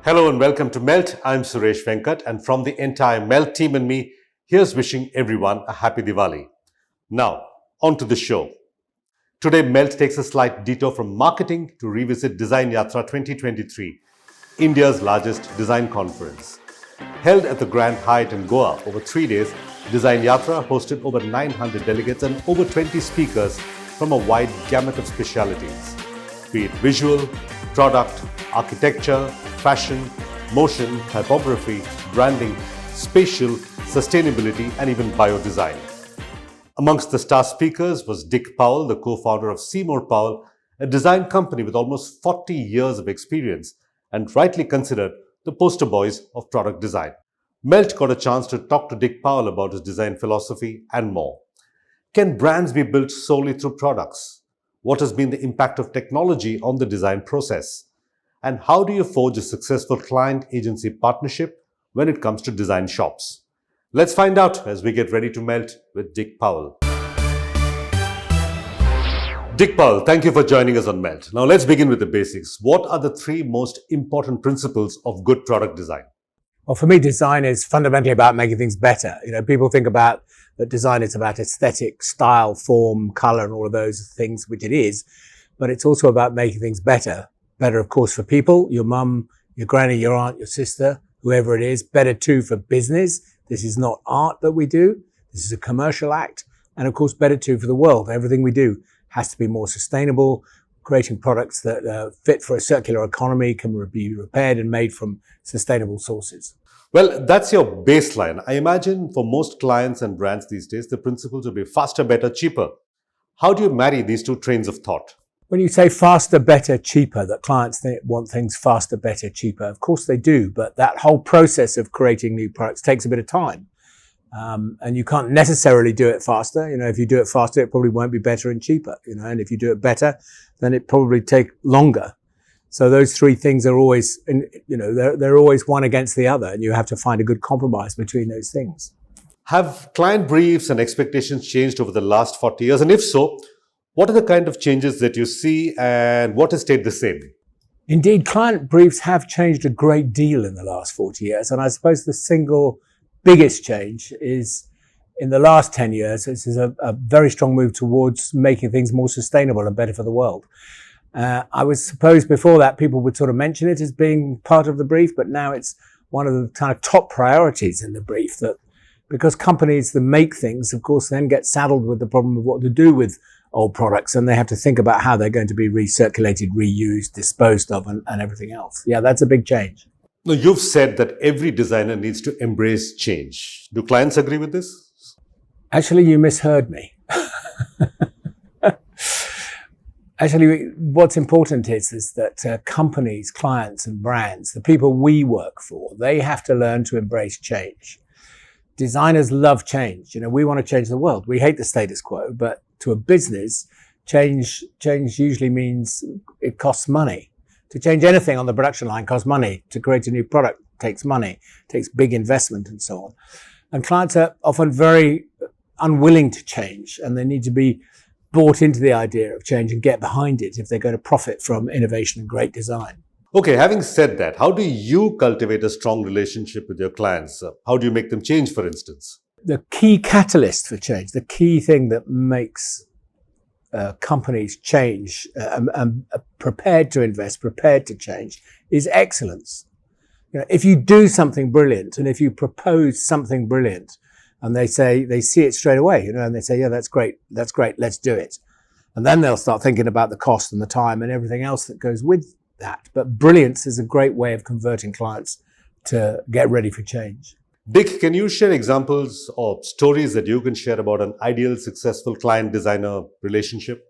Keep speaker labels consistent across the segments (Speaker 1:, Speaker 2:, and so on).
Speaker 1: Hello and welcome to Melt. I'm Suresh Venkat, and from the entire Melt team and me, here's wishing everyone a happy Diwali. Now, on to the show. Today, Melt takes a slight detour from marketing to revisit Designyatra 2023, India's largest design conference. Held at the Grand Hyatt in Goa over 3 days, Designyatra hosted over 900 delegates and over 20 speakers from a wide gamut of specialities, be it visual, product, architecture, fashion, motion, typography, branding, spatial, sustainability, and even biodesign. Amongst the star speakers was Dick Powell, the co-founder of SeymourPowell, a design company with almost 40 years of experience and rightly considered the poster boys of product design. Melt got a chance to talk to Dick Powell about his design philosophy and more. Can brands be built solely through products? What has been the impact of technology on the design process? And how do you forge a successful client-agency partnership when it comes to design shops? Let's find out as we get ready to melt with Dick Powell. Dick Powell, thank you for joining us on Melt. Now let's begin with the basics. What are the three most important principles of good product design?
Speaker 2: Well, for me, design is fundamentally about making things better. People think about that design is about aesthetic, style, form, color, and all of those things, which it is. But it's also about making things better. Better, of course, for people, your mum, your granny, your aunt, your sister, whoever it is. Better too for business. This is not art that we do. This is a commercial act. And of course, better too for the world. Everything we do has to be more sustainable, creating products that fit for a circular economy, can be repaired and made from sustainable sources.
Speaker 1: Well, that's your baseline. I imagine for most clients and brands these days, the principles will be faster, better, cheaper. How do you marry these two trains of thought?
Speaker 2: When you say faster, better, cheaper, that clients want things faster, better, cheaper, of course they do, but that whole process of creating new products takes a bit of time. And you can't necessarily do it faster. If you do it faster, it probably won't be better and cheaper, and if you do it better, then it probably take longer. So those three things are always, they're always one against the other, and you have to find a good compromise between those things.
Speaker 1: Have client briefs and expectations changed over the last 40 years? And if so, what are the kind of changes that you see and what has stayed the same?
Speaker 2: Indeed, client briefs have changed a great deal in the last 40 years. And I suppose the single biggest change is in the last 10 years, this is a very strong move towards making things more sustainable and better for the world. I was supposed before that people would sort of mention it as being part of the brief, but now it's one of the kind of top priorities in the brief, that because companies that make things, of course, then get saddled with the problem of what to do with old products, and they have to think about how they're going to be recirculated, reused, disposed of, and everything else. Yeah, that's a big change.
Speaker 1: Now, you've said that every designer needs to embrace change. Do clients agree with this?
Speaker 2: Actually, you misheard me. Actually, what's important is that companies, clients, and brands, the people we work for, they have to learn to embrace change. Designers love change. We want to change the world. We hate the status quo, but to a business, change usually means it costs money. To change anything on the production line costs money. To create a new product takes money, takes big investment and so on. And clients are often very unwilling to change, and they need to be bought into the idea of change and get behind it if they're going to profit from innovation and great design.
Speaker 1: Okay, having said that, how do you cultivate a strong relationship with your clients? How do you make them change, for instance?
Speaker 2: The key catalyst for change, the key thing that makes companies change and prepared to invest, prepared to change, is excellence. If you do something brilliant and if you propose something brilliant and they see it straight away, and they say, yeah, that's great, let's do it. And then they'll start thinking about the cost and the time and everything else that goes with that. But brilliance is a great way of converting clients to get ready for change.
Speaker 1: Dick, can you share examples or stories that you can share about an ideal, successful client-designer relationship?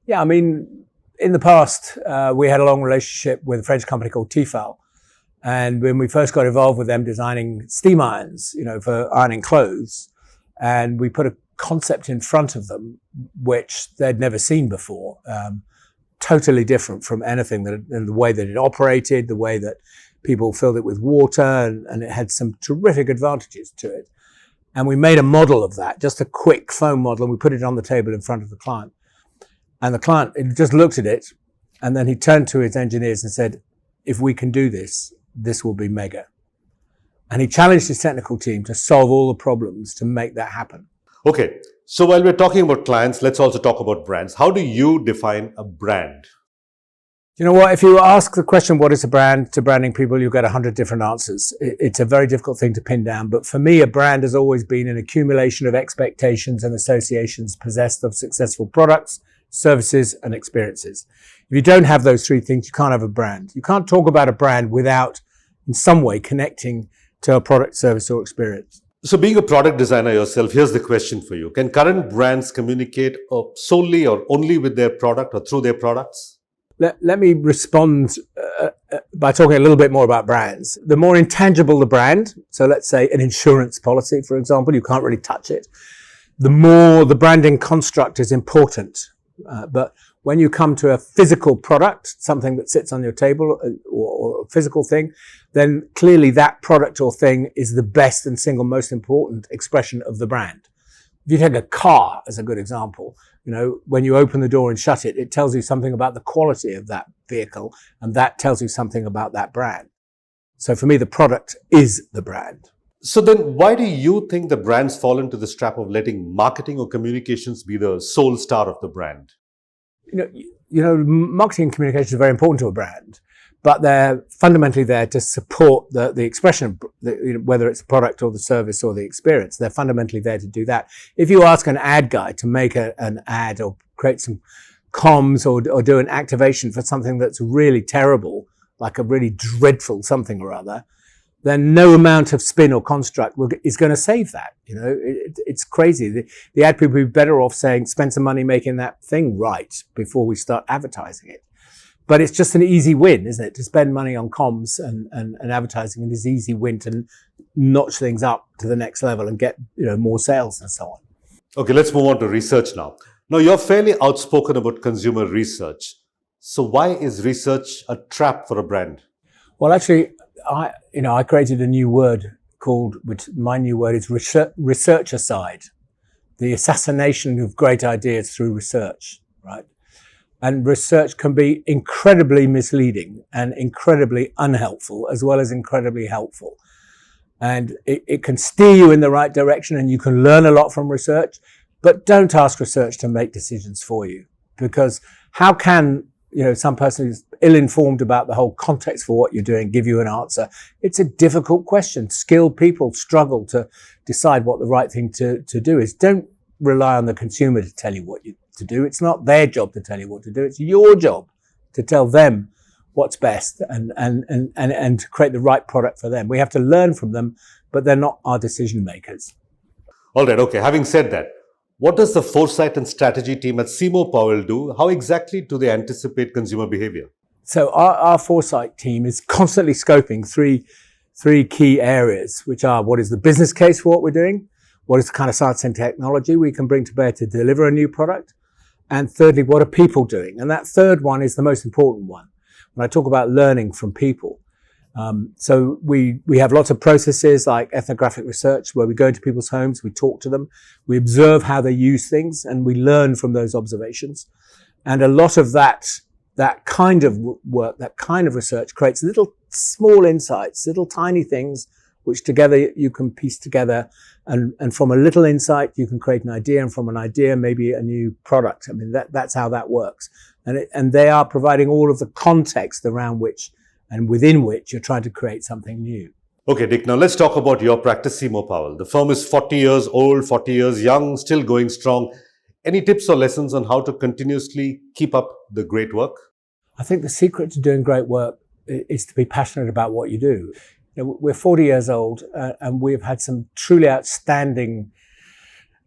Speaker 2: Yeah, in the past, we had a long relationship with a French company called Tefal. And when we first got involved with them designing steam irons, for ironing clothes, and we put a concept in front of them, which they'd never seen before, totally different from anything in the way that it operated, the way that people filled it with water, and it had some terrific advantages to it. And we made a model of that, just a quick foam model, and we put it on the table in front of the client. And the client just looked at it, and then he turned to his engineers and said, if we can do this, this will be mega. And he challenged his technical team to solve all the problems to make that happen.
Speaker 1: Okay, so while we're talking about clients, let's also talk about brands. How do you define a brand?
Speaker 2: You know what? If you ask the question, what is a brand, to branding people, you'll get 100 different answers. It's a very difficult thing to pin down. But for me, a brand has always been an accumulation of expectations and associations possessed of successful products, services, and experiences. If you don't have those three things, you can't have a brand. You can't talk about a brand without, in some way, connecting to a product, service, or experience.
Speaker 1: So being a product designer yourself, here's the question for you. Can current brands communicate solely or only with their product or through their products?
Speaker 2: Let me respond by talking a little bit more about brands. The more intangible the brand, so let's say an insurance policy, for example, you can't really touch it, the more the branding construct is important. But when you come to a physical product, something that sits on your table or a physical thing, then clearly that product or thing is the best and single most important expression of the brand. If you take a car as a good example, you know, when you open the door and shut it, it tells you something about the quality of that vehicle, and that tells you something about that brand. So for me, the product is the brand.
Speaker 1: So then why do you think the brands fall into this trap of letting marketing or communications be the sole star of the brand?
Speaker 2: You know, marketing and communication is very important to a brand, but they're fundamentally there to support the expression, whether it's the product or the service or the experience. They're fundamentally there to do that. If you ask an ad guy to make an ad or create some comms or do an activation for something that's really terrible, like a really dreadful something or other, then no amount of spin or construct is going to save that. You know, it's crazy. The ad people would be better off saying, spend some money making that thing right before we start advertising it. But it's just an easy win, isn't it? To spend money on comms and advertising, and this easy win to notch things up to the next level and get, you know, more sales and so on.
Speaker 1: Okay, let's move on to research now. Now, you're fairly outspoken about consumer research. So why is research a trap for a brand?
Speaker 2: Well, actually, I created a new word which my new word is researcher-side, the assassination of great ideas through research, right? And research can be incredibly misleading and incredibly unhelpful, as well as incredibly helpful. And it can steer you in the right direction, and you can learn a lot from research, but don't ask research to make decisions for you, because how can, you know, some person who's ill-informed about the whole context for what you're doing give you an answer? It's a difficult question. Skilled people struggle to decide what the right thing to do is. Don't rely on the consumer to tell you what to do. It's not their job to tell you what to do. It's your job to tell them what's best and to create the right product for them. We have to learn from them, but they're not our decision makers.
Speaker 1: All right. Okay. Having said that, what does the foresight and strategy team at SeymourPowell do? How exactly do they anticipate consumer behavior? So
Speaker 2: our foresight team is constantly scoping three key areas, which are: what is the business case for what we're doing? What is the kind of science and technology we can bring to bear to deliver a new product? And thirdly, what are people doing? And that third one is the most important one. When I talk about learning from people, so we have lots of processes like ethnographic research, where we go into people's homes, we talk to them, we observe how they use things, and we learn from those observations. And a lot of that kind of work, that kind of research creates little small insights, little tiny things, which together you can piece together. And from a little insight, you can create an idea, and from an idea, maybe a new product. I mean, that's how that works. And they are providing all of the context around which and within which you're trying to create something new.
Speaker 1: Okay, Dick, now let's talk about your practice, SeymourPowell. The firm is 40 years old, 40 years young, still going strong. Any tips or lessons on how to continuously keep up the great work?
Speaker 2: I think the secret to doing great work is to be passionate about what you do. You know, we're 40 years old, and we've had some truly outstanding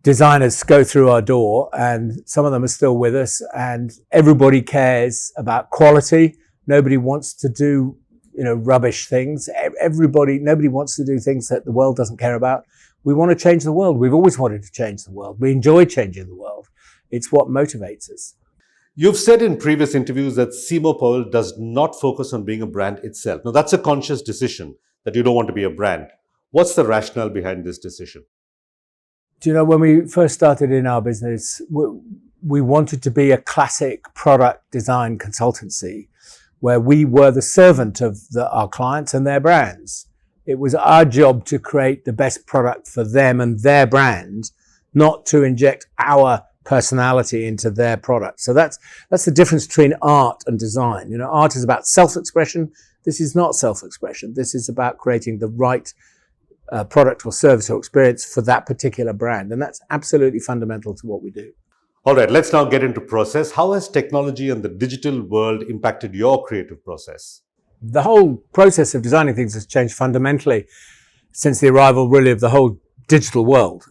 Speaker 2: designers go through our door, and some of them are still with us, and everybody cares about quality. Nobody wants to do, you know, rubbish things. Nobody wants to do things that the world doesn't care about. We want to change the world. We've always wanted to change the world. We enjoy changing the world. It's what motivates us.
Speaker 1: You've said in previous interviews that SeymourPowell does not focus on being a brand itself. Now, that's a conscious decision that you don't want to be a brand. What's the rationale behind this decision?
Speaker 2: Do you know, when we first started in our business, we wanted to be a classic product design consultancy, where we were the servant of our clients and their brands. It was our job to create the best product for them and their brand, not to inject our personality into their product. So that's the difference between art and design. You know, art is about self-expression. This is not self-expression. This is about creating the right product or service or experience for that particular brand. And that's absolutely fundamental to what we do.
Speaker 1: All right, let's now get into process. How has technology and the digital world impacted your creative process?
Speaker 2: The whole process of designing things has changed fundamentally since the arrival really of the whole digital world,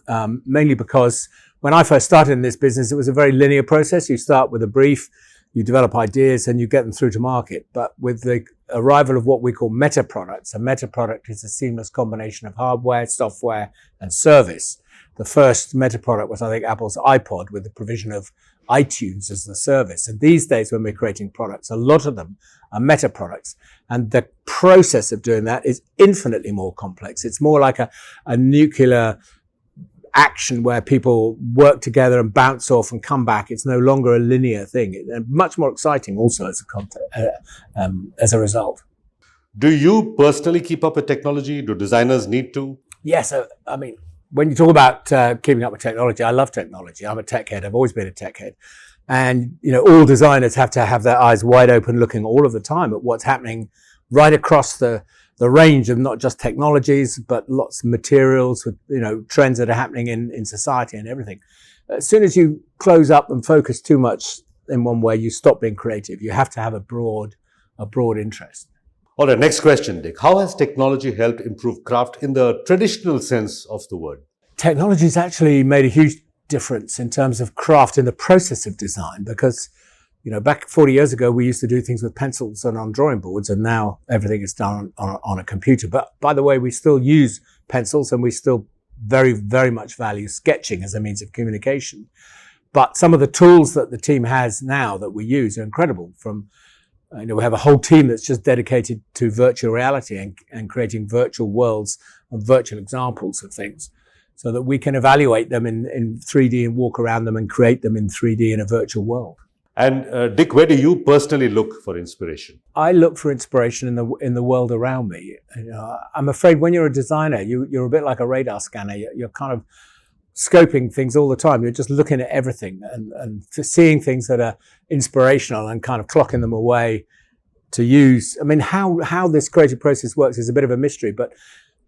Speaker 2: mainly because when I first started in this business, it was a very linear process. You start with a brief, you develop ideas, and you get them through to market. But with the arrival of what we call meta products, a meta product is a seamless combination of hardware, software, and service. The first meta product was, I think, Apple's iPod with the provision of iTunes as the service. And these days, when we're creating products, a lot of them are meta products. And the process of doing that is infinitely more complex. It's more like a nuclear action where people work together and bounce off and come back. It's no longer a linear thing. And much more exciting also as a result.
Speaker 1: Do you personally keep up with technology? Do designers need to?
Speaker 2: Yes. I mean, when you talk about keeping up with technology, I love technology. I'm a tech head. I've always been a tech head. And, you know, all designers have to have their eyes wide open looking all of the time at what's happening right across the range of not just technologies, but lots of materials with, you know, trends that are happening in society and everything. As soon as you close up and focus too much in one way, you stop being creative. You have to have a broad interest.
Speaker 1: All right, next question, Dick. How has technology helped improve craft in the traditional sense of the word?
Speaker 2: Technology has actually made a huge difference in terms of craft in the process of design because, you know, back 40 years ago, we used to do things with pencils and on drawing boards, and now everything is done on a computer. But by the way, we still use pencils and we still very, very much value sketching as a means of communication. But some of the tools that the team has now that we use are incredible. From, you know, we have a whole team that's just dedicated to virtual reality and creating virtual worlds and virtual examples of things so that we can evaluate them in 3D and walk around them and create them in 3D in a virtual world.
Speaker 1: And Dick, where do you personally look for inspiration?
Speaker 2: I look for inspiration in the world around me. You know, I'm afraid when you're a designer, you're a bit like a radar scanner. You're kind of scoping things all the time. You're just looking at everything and seeing things that are inspirational and kind of clocking them away to use. I mean, how this creative process works is a bit of a mystery, but,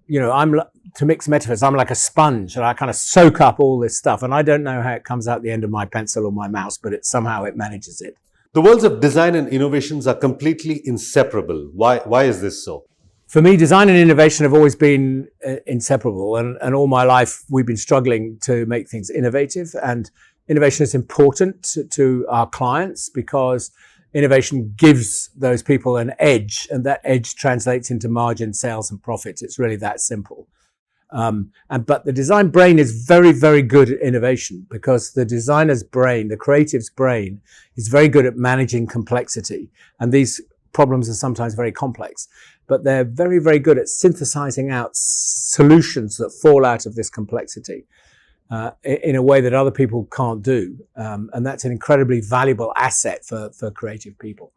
Speaker 2: you know, to mix metaphors, I'm like a sponge and I kind of soak up all this stuff. And I don't know how it comes out the end of my pencil or my mouse, but somehow it manages it.
Speaker 1: The worlds of design and innovations are completely inseparable. Why is this so?
Speaker 2: For me, design and innovation have always been inseparable. And all my life, we've been struggling to make things innovative. And innovation is important to our clients because innovation gives those people an edge, and that edge translates into margin, sales, and profits. It's really that simple. But the design brain is very, very good at innovation because the designer's brain, the creative's brain, is very good at managing complexity. And these problems are sometimes very complex, but they're very, very good at synthesizing out solutions that fall out of this complexity in a way that other people can't do. And that's an incredibly valuable asset for creative people.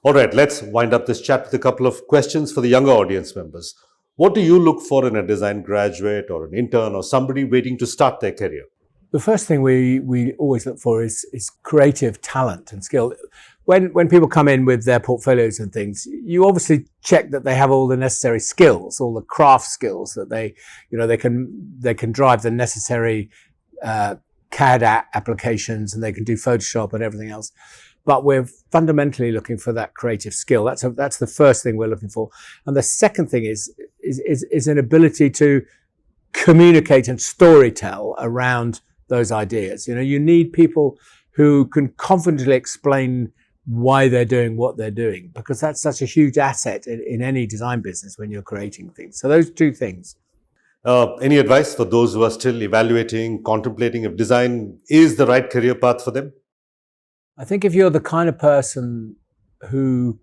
Speaker 1: All right, let's wind up this chat with a couple of questions for the younger audience members. What do you look for in a design graduate or an intern or somebody waiting to start their career?
Speaker 2: The first thing we always look for is creative talent and skill. When people come in with their portfolios and things, you obviously check that they have all the necessary skills, all the craft skills that they can drive the necessary CAD applications, and they can do Photoshop and everything else. But we're fundamentally looking for that creative skill. That's the first thing we're looking for. And the second thing is an ability to communicate and storytell around those ideas. You know, you need people who can confidently explain why they're doing what they're doing, because that's such a huge asset in any design business when you're creating things. So those two things.
Speaker 1: Any advice for those who are still evaluating, contemplating if design is the right career path for them?
Speaker 2: I think if you're the kind of person who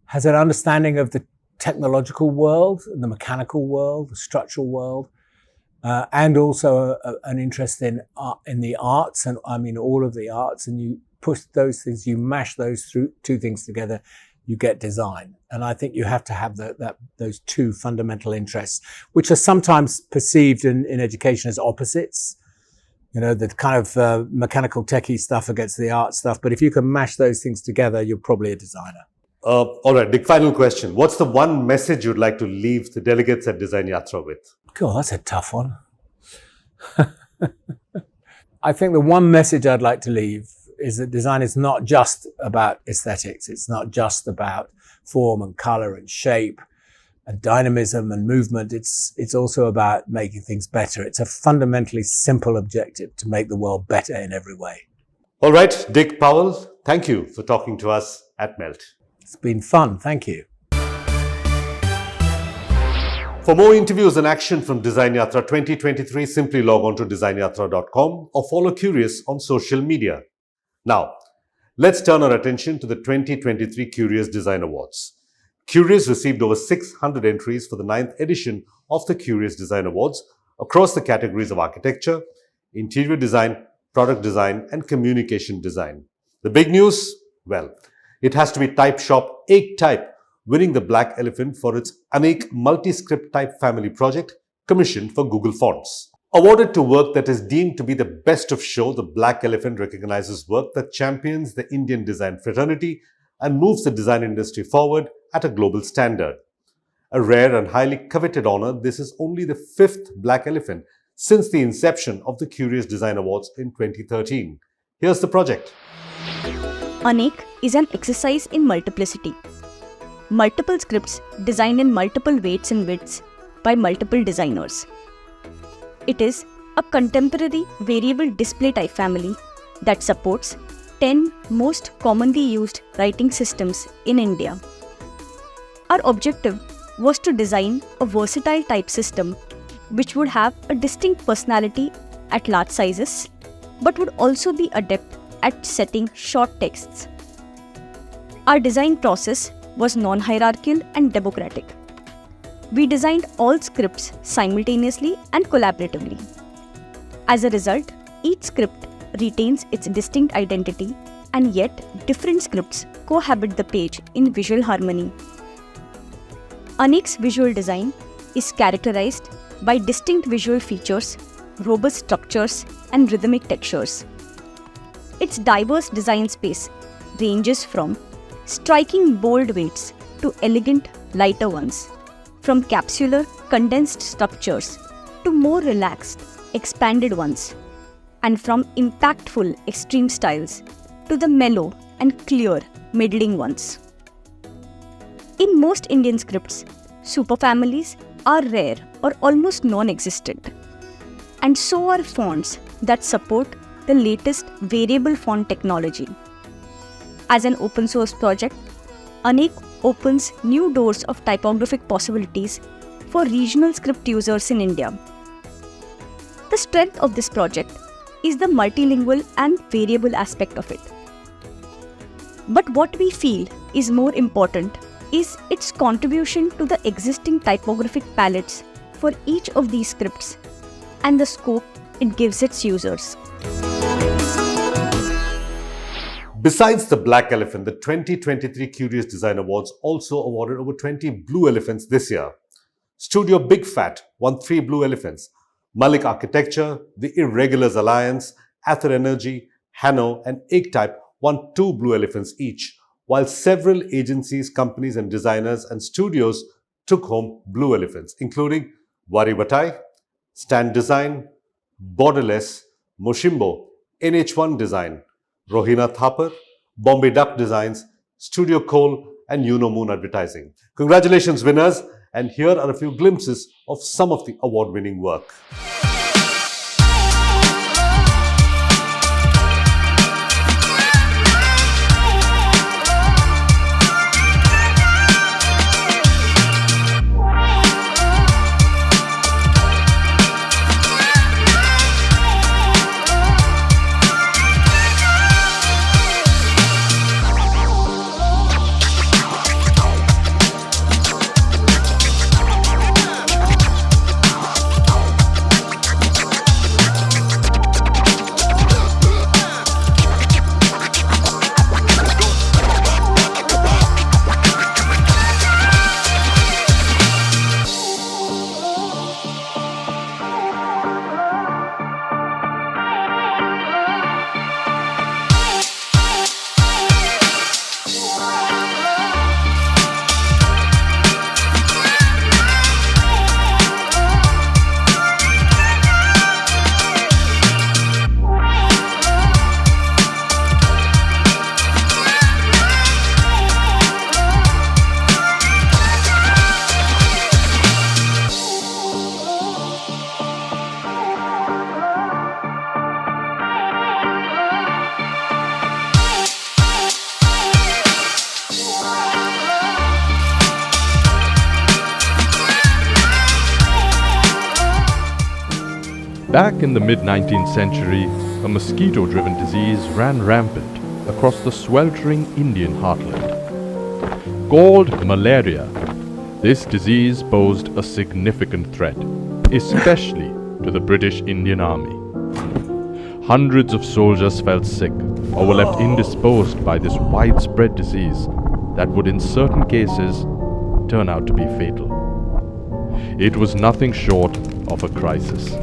Speaker 2: has an understanding of the technological world, the mechanical world, the structural world, and also an interest in the arts, and I mean all of the arts, and you push those things, you mash those two things together, you get design. And I think you have to have those two fundamental interests, which are sometimes perceived in education as opposites. You know, the kind of mechanical techie stuff against the art stuff. But if you can mash those things together, you're probably a designer.
Speaker 1: All right, Dick, final question. What's the one message you'd like to leave the delegates at Designyatra with?
Speaker 2: God, that's a tough one. I think the one message I'd like to leave is that design is not just about aesthetics. It's not just about form and color and shape and dynamism and movement. It's also about making things better. It's a fundamentally simple objective to make the world better in every way.
Speaker 1: All right, Dick Powell, thank you for talking to us at Melt.
Speaker 2: It's been fun. Thank you.
Speaker 1: For more interviews and action from Designyatra 2023, simply log on to designyatra.com or follow Curious on social media. Now, let's turn our attention to the 2023 Curious Design Awards. Curious received over 600 entries for the 9th edition of the Curious Design Awards across the categories of architecture, interior design, product design, and communication design. The big news? Well, it has to be type shop Ek Type winning the Black Elephant for its Anek multi-script type family project commissioned for Google Fonts. Awarded to work that is deemed to be the best of show, the Black Elephant recognizes work that champions the Indian design fraternity and moves the design industry forward at a global standard. A rare and highly coveted honor, this is only the 5th Black Elephant since the inception of the Curious Design Awards in 2013. Here's the project.
Speaker 3: Anek is an exercise in multiplicity. Multiple scripts designed in multiple weights and widths by multiple designers. It is a contemporary variable display type family that supports 10 most commonly used writing systems in India. Our objective was to design a versatile type system which would have a distinct personality at large sizes but would also be adept at setting short texts. Our design process was non-hierarchical and democratic. We designed all scripts simultaneously and collaboratively. As a result, each script retains its distinct identity, and yet different scripts cohabit the page in visual harmony. Anek's visual design is characterized by distinct visual features, robust structures, and rhythmic textures. Its diverse design space ranges from striking bold weights to elegant lighter ones, from capsular condensed structures to more relaxed expanded ones, and from impactful extreme styles to the mellow and clear middling ones. In most Indian scripts, superfamilies are rare or almost non-existent, and so are fonts that support the latest variable font technology. As an open source project, Anek opens new doors of typographic possibilities for regional script users in India. The strength of this project is the multilingual and variable aspect of it. But what we feel is more important is its contribution to the existing typographic palettes for each of these scripts and the scope it gives its users.
Speaker 1: Besides the Black Elephant, the 2023 Curious Design Awards also awarded over 20 Blue Elephants this year. Studio Big Fat won 3 Blue Elephants. Malik Architecture, The Irregulars Alliance, Ather Energy, Hanno, and Ek Type won 2 Blue Elephants each, while several agencies, companies, and designers and studios took home Blue Elephants, including Wari Batai, Stand Design, Borderless, Moshimbo, NH1 Design, Rohina Thapar, Bombay Duck Designs, Studio Cole, and Uno Moon Advertising. Congratulations, winners! And here are a few glimpses of some of the award-winning work.
Speaker 4: Back in the mid-19th century, a mosquito-driven disease ran rampant across the sweltering Indian heartland. Called malaria, this disease posed a significant threat, especially to the British Indian Army. Hundreds of soldiers fell sick or were left indisposed by this widespread disease that would in certain cases turn out to be fatal. It was nothing short of a crisis.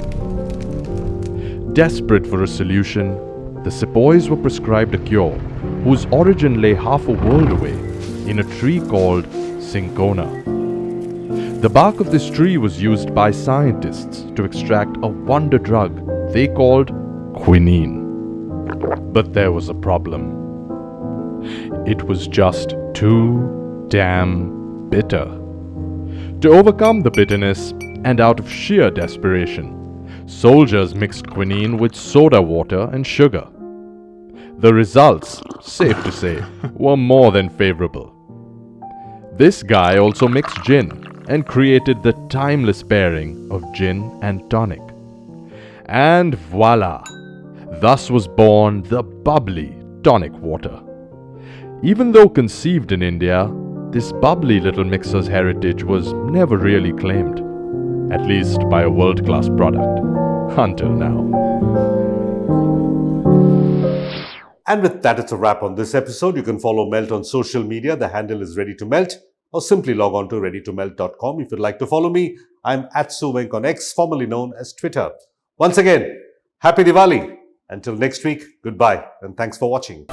Speaker 4: Desperate for a solution, the sepoys were prescribed a cure whose origin lay half a world away in a tree called cinchona. The bark of this tree was used by scientists to extract a wonder drug they called quinine. But there was a problem. It was just too damn bitter. To overcome the bitterness, and out of sheer desperation, soldiers mixed quinine with soda water and sugar. The results, safe to say, were more than favorable. This guy also mixed gin and created the timeless pairing of gin and tonic. And voila! Thus was born the bubbly tonic water. Even though conceived in India, this bubbly little mixer's heritage was never really claimed, at least by a world-class product, until now.
Speaker 1: And with that, it's a wrap on this episode. You can follow Melt on social media. The handle is Ready to Melt, or simply log on to readytomelt.com. If you'd like to follow me, I'm @Suvenk on X, formerly known as Twitter. Once again, Happy Diwali! Until next week, goodbye and thanks for watching.